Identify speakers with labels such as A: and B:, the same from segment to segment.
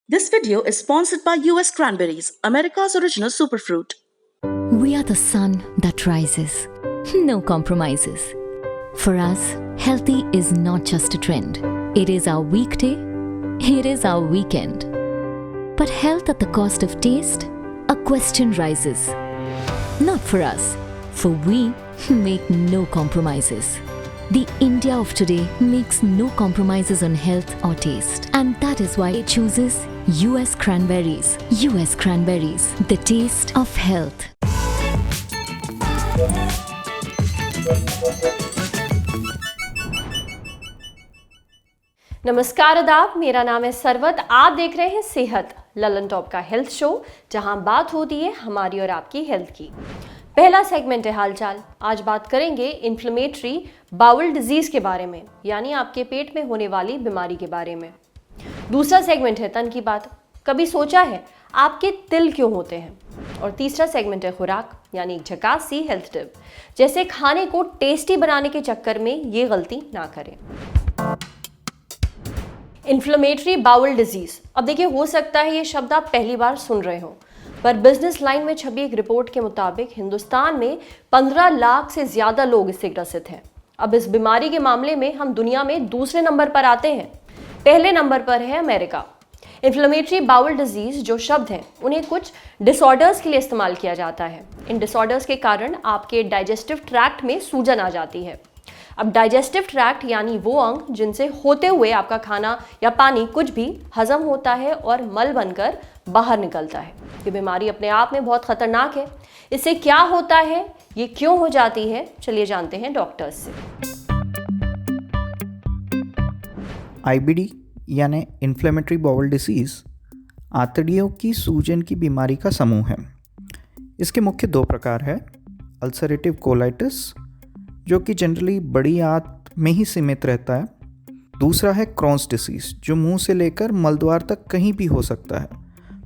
A: This video is sponsored by US Cranberries, America's original superfruit.
B: We are the sun that rises. No compromises. For us, healthy is not just a trend. It is our weekday. It is our weekend. But health at the cost of taste? A question rises. Not for us, for we make no compromises. The India of today makes no compromises on health or taste. And that is why it chooses US Cranberries. US Cranberries, the taste of health.
C: नमस्कार आदाब, मेरा नाम है सरवत। आप देख रहे हैं सेहत ललन टॉप का हेल्थ शो, जहां बात होती है हमारी और आपकी हेल्थ की। पहला सेगमेंट है हालचाल। आज बात करेंगे इन्फ्लेमेटरी बाउल डिजीज के बारे में, यानी आपके पेट में होने वाली बीमारी के बारे में। दूसरा सेगमेंट है तन की बात। कभी सोचा है आपके तिल क्यों होते हैं? और तीसरा सेगमेंट है खुराक, यानी एक झकास सी हेल्थ टिप, जैसे खाने को टेस्टी बनाने के चक्कर में ये गलती ना करें। Inflammatory bowel disease. अब देखिए, हो सकता है ये शब्द आप पहली बार सुन रहे हो, पर बिजनेस लाइन में छपी एक रिपोर्ट के मुताबिक हिंदुस्तान में 15 लाख से ज्यादा लोग इससे ग्रसित हैं। अब इस बीमारी के मामले में हम दुनिया में दूसरे नंबर पर आते हैं। पहले नंबर पर है अमेरिका। इन्फ्लेमेटरी बाउल डिजीज जो शब्द है, उन्हें कुछ डिसऑर्डर्स के लिए इस्तेमाल किया जाता है। इन डिसऑर्डर्स के कारण आपके डाइजेस्टिव ट्रैक्ट में सूजन आ जाती है। अब डाइजेस्टिव ट्रैक्ट यानी वो अंग जिनसे होते हुए आपका खाना या पानी कुछ भी हजम होता है और मल बनकर बाहर निकलता है। ये बीमारी अपने आप में बहुत खतरनाक है। इससे क्या होता है, ये क्यों हो जाती है, चलिए जानते हैं डॉक्टर्स से।
D: आईबीडी यानी इन्फ्लेमेटरी बाउल डिसीज़ आंतड़ियों की सूजन की बीमारी का समूह है। इसके मुख्य दो प्रकार है, अल्सरेटिव कोलाइटिस जो कि जनरली बड़ी आंत में ही सीमित रहता है। दूसरा है क्रॉन्स डिसीज़ जो मुंह से लेकर मलद्वार तक कहीं भी हो सकता है,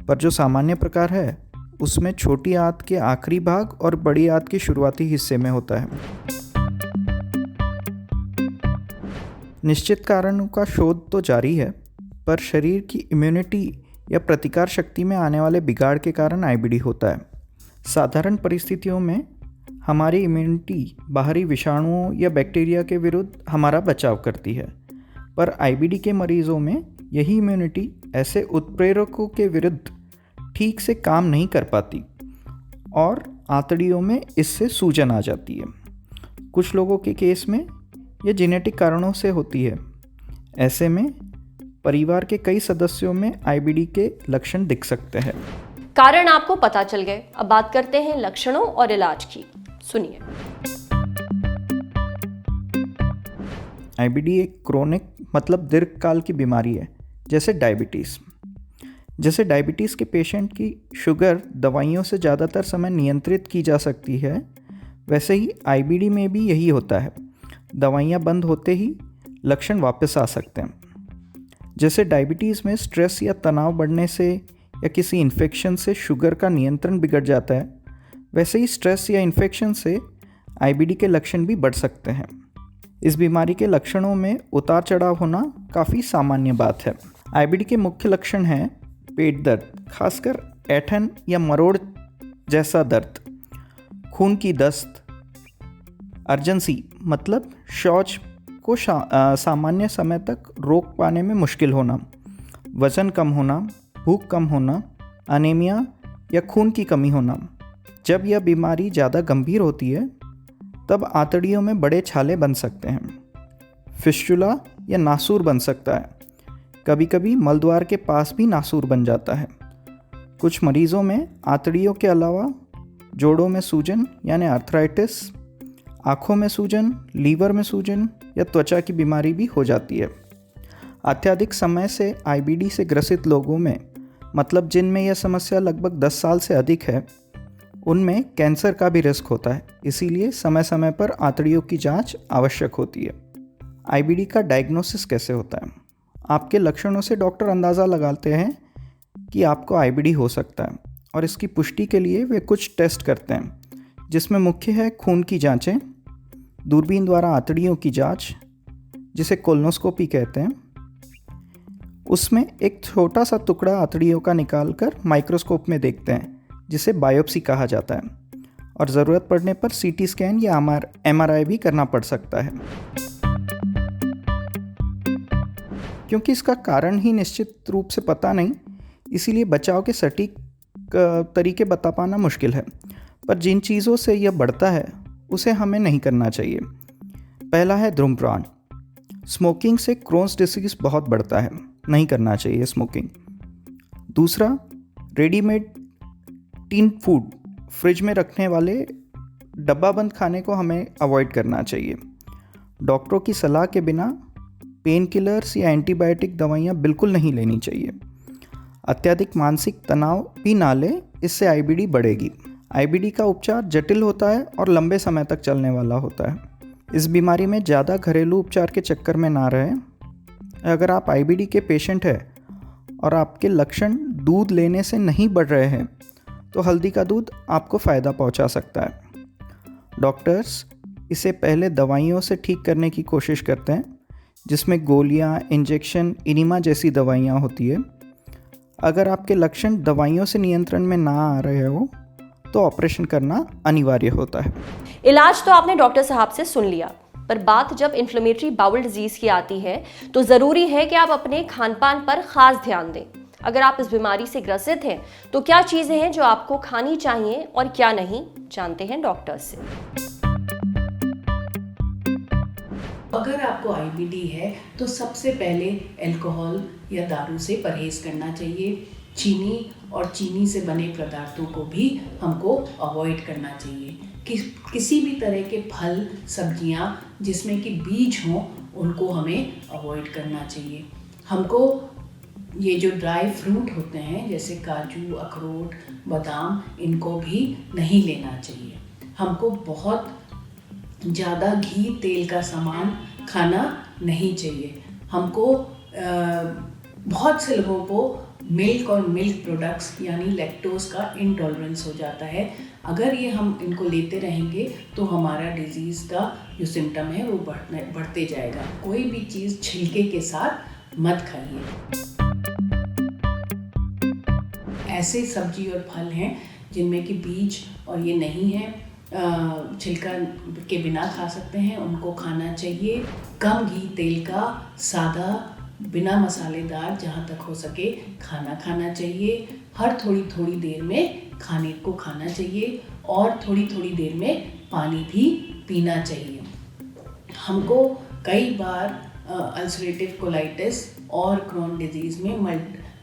D: पर जो सामान्य प्रकार है उसमें छोटी आंत के आखिरी भाग और बड़ी आंत के शुरुआती हिस्से में होता है। निश्चित कारणों का शोध तो जारी है, पर शरीर की इम्यूनिटी या प्रतिकार शक्ति में आने वाले बिगाड़ के कारण आईबीडी होता है। साधारण परिस्थितियों में हमारी इम्यूनिटी बाहरी विषाणुओं या बैक्टीरिया के विरुद्ध हमारा बचाव करती है, पर आईबीडी के मरीजों में यही इम्यूनिटी ऐसे उत्प्रेरकों के विरुद्ध ठीक से काम नहीं कर पाती और आंतड़ियों में इससे सूजन आ जाती है। कुछ लोगों के केस में यह जेनेटिक कारणों से होती है। ऐसे में परिवार के कई सदस्यों में आईबीडी के लक्षण दिख सकते हैं।
C: कारण आपको पता चल गए। अब बात करते हैं लक्षणों और इलाज की। सुनिए।
D: आईबीडी एक क्रोनिक मतलब दीर्घकाल की बीमारी है, जैसे डायबिटीज़। जैसे डायबिटीज़ के पेशेंट की शुगर दवाइयों से ज़्यादातर समय नियंत्रित की जा सकती है, वैसे ही आईबीडी में भी यही होता है। दवाइयाँ बंद होते ही लक्षण वापस आ सकते हैं। जैसे डायबिटीज़ में स्ट्रेस या तनाव बढ़ने से या किसी इन्फेक्शन से शुगर का नियंत्रण बिगड़ जाता है, वैसे ही स्ट्रेस या इन्फेक्शन से आईबीडी के लक्षण भी बढ़ सकते हैं। इस बीमारी के लक्षणों में उतार चढ़ाव होना काफ़ी सामान्य बात है। आईबीडी के मुख्य लक्षण हैं पेट दर्द, खासकर ऐंठन या मरोड़ जैसा दर्द, खून की दस्त, अर्जेंसी मतलब शौच को सामान्य समय तक रोक पाने में मुश्किल होना, वज़न कम होना, भूख कम होना, अनीमिया या खून की कमी होना। जब यह बीमारी ज़्यादा गंभीर होती है तब आंतड़ियों में बड़े छाले बन सकते हैं, फिस्टुला या नासूर बन सकता है। कभी कभी मलद्वार के पास भी नासूर बन जाता है। कुछ मरीज़ों में आंतड़ियों के अलावा जोड़ों में सूजन यानी आर्थराइटिस, आँखों में सूजन, लीवर में सूजन या त्वचा की बीमारी भी हो जाती है। अत्यधिक समय से आईबीडी से ग्रसित लोगों में, मतलब जिनमें यह समस्या लगभग 10 साल से अधिक है, उनमें कैंसर का भी रिस्क होता है। इसीलिए समय समय पर आंतड़ियों की जांच आवश्यक होती है। आईबीडी का डायग्नोसिस कैसे होता है? आपके लक्षणों से डॉक्टर अंदाज़ा लगाते हैं कि आपको आईबीडी हो सकता है, और इसकी पुष्टि के लिए वे कुछ टेस्ट करते हैं, जिसमें मुख्य है खून की जांचें, दूरबीन द्वारा आंतड़ियों की जांच जिसे कोलोनोस्कोपी कहते हैं, उसमें एक छोटा सा टुकड़ा आंतड़ियों का निकालकर माइक्रोस्कोप में देखते हैं, जिसे बायोप्सी कहा जाता है, और ज़रूरत पड़ने पर सीटी स्कैन या MRI भी करना पड़ सकता है। क्योंकि इसका कारण ही निश्चित रूप से पता नहीं, इसीलिए बचाव के सटीक तरीके बता पाना मुश्किल है। पर जिन चीज़ों से यह बढ़ता है उसे हमें नहीं करना चाहिए। पहला है धूम्रपान। स्मोकिंग से क्रोन्स डिसीज बहुत बढ़ता है, नहीं करना चाहिए स्मोकिंग। दूसरा, रेडीमेड टिन फूड, फ्रिज में रखने वाले डब्बा बंद खाने को हमें अवॉइड करना चाहिए। डॉक्टरों की सलाह के बिना पेन किलर्स या एंटीबायोटिक दवाइयाँ बिल्कुल नहीं लेनी चाहिए। अत्यधिक मानसिक तनाव भी ना ले, इससे IBD बढ़ेगी। IBD का उपचार जटिल होता है और लंबे समय तक चलने वाला होता है। इस बीमारी में ज़्यादा घरेलू उपचार के चक्कर में ना रहें। अगर आप IBD के पेशेंट हैं और आपके लक्षण दूध लेने से नहीं बढ़ रहे हैं, तो हल्दी का दूध आपको फ़ायदा पहुंचा सकता है। डॉक्टर्स इसे पहले दवाइयों से ठीक करने की कोशिश करते हैं, जिसमें गोलियां, इंजेक्शन, इनिमा जैसी दवाइयां होती है। अगर आपके लक्षण दवाइयों से नियंत्रण में ना आ रहे हो तो ऑपरेशन करना अनिवार्य होता है।
C: इलाज तो आपने डॉक्टर साहब से सुन लिया, पर बात जब इन्फ्लेमेटरी बाउल डिजीज की आती है तो ज़रूरी है कि आप अपने खान पान पर खास ध्यान दें। अगर आप इस बीमारी से ग्रसित हैं तो क्या चीज़ें हैं जो आपको खानी चाहिए और क्या नहीं, जानते हैं डॉक्टर से।
E: अगर आपको IBD है तो सबसे पहले अल्कोहल या दारू से परहेज करना चाहिए। चीनी और चीनी से बने पदार्थों को भी हमको अवॉइड करना चाहिए। किसी भी तरह के फल, सब्जियां जिसमें कि बीज हों, उनको हमें अवॉइड करना चाहिए। हमको ये जो ड्राई फ्रूट होते हैं जैसे काजू, अखरोट, बादाम, इनको भी नहीं लेना चाहिए। हमको बहुत ज़्यादा घी, तेल का सामान खाना नहीं चाहिए। हमको बहुत से लोगों को मिल्क और मिल्क प्रोडक्ट्स यानी लैक्टोज का इंटॉलरेंस हो जाता है। अगर ये हम इनको लेते रहेंगे तो हमारा डिजीज़ का जो सिम्टम है वो बढ़ते जाएगा। कोई भी चीज़ छिलके के साथ मत खाइए। ऐसे सब्जी और फल हैं जिनमें कि बीज और ये नहीं है, छिलका के बिना खा सकते हैं, उनको खाना चाहिए। कम घी, तेल का, सादा, बिना मसालेदार जहाँ तक हो सके खाना चाहिए। हर थोड़ी देर में खाने को खाना चाहिए और थोड़ी देर में पानी भी पीना चाहिए। हमको कई बार अल्सरेटिव कोलाइटिस और क्रोन डिजीज़ में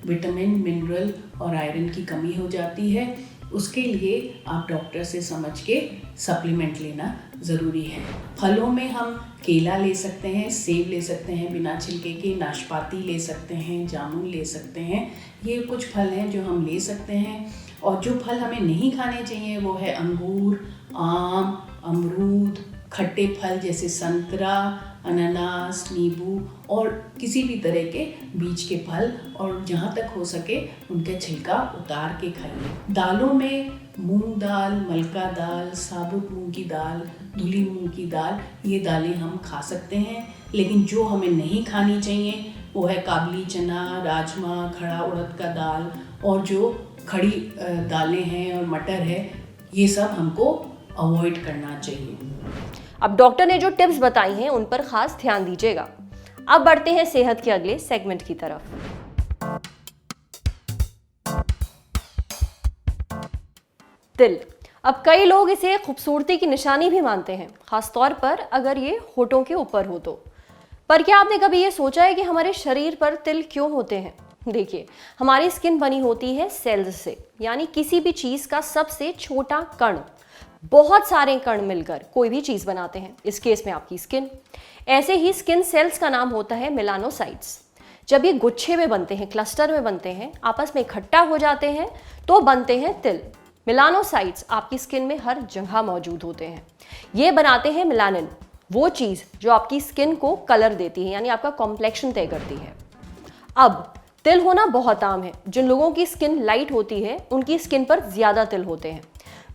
E: विटामिन, मिनरल और आयरन की कमी हो जाती है। उसके लिए आप डॉक्टर से समझ के सप्लीमेंट लेना ज़रूरी है। फलों में हम केला ले सकते हैं, सेब ले सकते हैं बिना छिलके के, नाशपाती ले सकते हैं, जामुन ले सकते हैं। ये कुछ फल हैं जो हम ले सकते हैं। और जो फल हमें नहीं खाने चाहिए वो है अंगूर, आम, अमरूद, खट्टे फल जैसे संतरा, अनानास, नींबू और किसी भी तरह के बीज के फल, और जहाँ तक हो सके उनका छिलका उतार के खाइए। दालों में मूंग दाल, मलका दाल, साबुत मूंग की दाल, धुली मूंग की दाल, ये दालें हम खा सकते हैं। लेकिन जो हमें नहीं खानी चाहिए वो है काबली चना, राजमा, खड़ा उड़द का दाल और जो खड़ी दालें हैं और मटर है, ये सब हमको अवॉइड करना चाहिए।
C: अब डॉक्टर ने जो टिप्स बताई हैं उन पर खास ध्यान दीजिएगा। अब बढ़ते हैं सेहत के अगले सेगमेंट की तरफ। तिल। अब कई लोग इसे खूबसूरती की निशानी भी मानते हैं, खासतौर पर अगर ये होठों के ऊपर हो तो। पर क्या आपने कभी ये सोचा है कि हमारे शरीर पर तिल क्यों होते हैं? देखिए, हमारी स्किन बनी होती है सेल्स से, यानी किसी भी चीज का सबसे छोटा कण। बहुत सारे कण मिलकर कोई भी चीज बनाते हैं, इस केस में आपकी स्किन। ऐसे ही स्किन सेल्स का नाम होता है मेलानोसाइट्स। जब ये गुच्छे में बनते हैं, क्लस्टर में बनते हैं, आपस में इकट्ठा हो जाते हैं तो बनते हैं तिल। मेलानोसाइट्स आपकी स्किन में हर जगह मौजूद होते हैं। ये बनाते हैं मेलानिन, वो चीज जो आपकी स्किन को कलर देती है, यानी आपका कॉम्प्लेक्शन तय करती है। अब तिल होना बहुत आम है। जिन लोगों की स्किन लाइट होती है उनकी स्किन पर ज्यादा तिल होते हैं।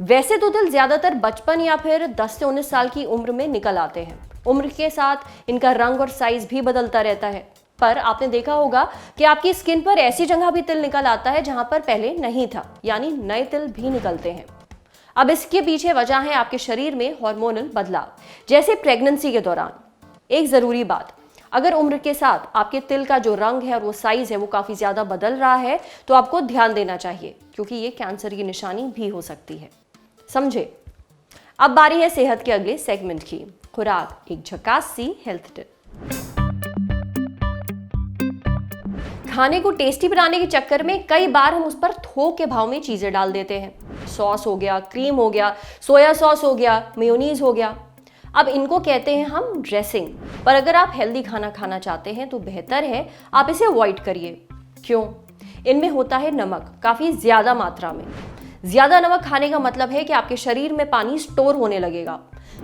C: वैसे तो तिल ज्यादातर बचपन या फिर 10 से 19 साल की उम्र में निकल आते हैं। उम्र के साथ इनका रंग और साइज भी बदलता रहता है, पर आपने देखा होगा कि आपकी स्किन पर ऐसी जगह भी तिल निकल आता है जहां पर पहले नहीं था, यानी नए तिल भी निकलते हैं। अब इसके पीछे वजह है आपके शरीर में हार्मोनल बदलाव, जैसे प्रेगनेंसी के दौरान। एक जरूरी बात, अगर उम्र के साथ आपके तिल का जो रंग है और वो साइज है वो काफी ज्यादा बदल रहा है तो आपको ध्यान देना चाहिए, क्योंकि ये कैंसर की निशानी भी हो सकती है। समझे? अब बारी है सेहत के अगले सेगमेंट की, खुराक, एक झकास सी हेल्थ टिप। खाने को टेस्टी बनाने के चक्कर में कई बार हम उस पर थोक के भाव में चीजें डाल देते हैं। सॉस हो गया, क्रीम हो गया, सोया सॉस हो गया, मेयोनीज हो गया। अब इनको कहते हैं हम ड्रेसिंग। पर अगर आप हेल्दी खाना खाना चाहते हैं तो बेहतर है आप इसे अवॉइड करिए। क्यों? इनमें होता है नमक, काफी ज्यादा मात्रा में। ज्यादा नमक खाने का मतलब है कि आपके शरीर में पानी स्टोर होने लगेगा।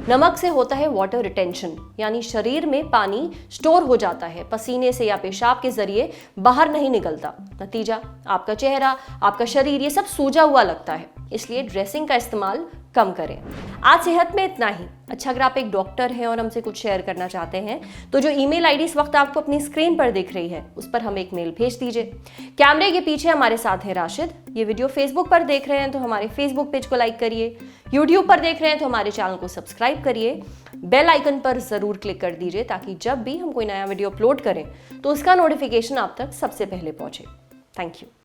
C: नमक से होता है वाटर रिटेंशन, यानी शरीर में पानी स्टोर हो जाता है, पसीने से या पेशाब के जरिए बाहर नहीं निकलता। नतीजा, आपका चेहरा, आपका शरीर ये सब सूजा हुआ लगता है। इसलिए ड्रेसिंग का इस्तेमाल कम करें। आज सेहत में इतना ही। अच्छा, अगर आप एक डॉक्टर हैं और हमसे कुछ शेयर करना चाहते हैं तो जो ईमेल आईडी इस वक्त आपको अपनी स्क्रीन पर दिख रही है उस पर हमें एक मेल भेज दीजिए। कैमरे के पीछे हमारे साथ है राशिद। ये वीडियो फेसबुक पर देख रहे हैं तो हमारे फेसबुक पेज को लाइक करिए, यूट्यूब पर देख रहे हैं तो हमारे चैनल को सब्सक्राइब करिए, बेल आइकन पर जरूर क्लिक कर दीजिए ताकि जब भी हम कोई नया वीडियो अपलोड करें तो उसका नोटिफिकेशन आप तक सबसे पहले पहुंचे। Thank you.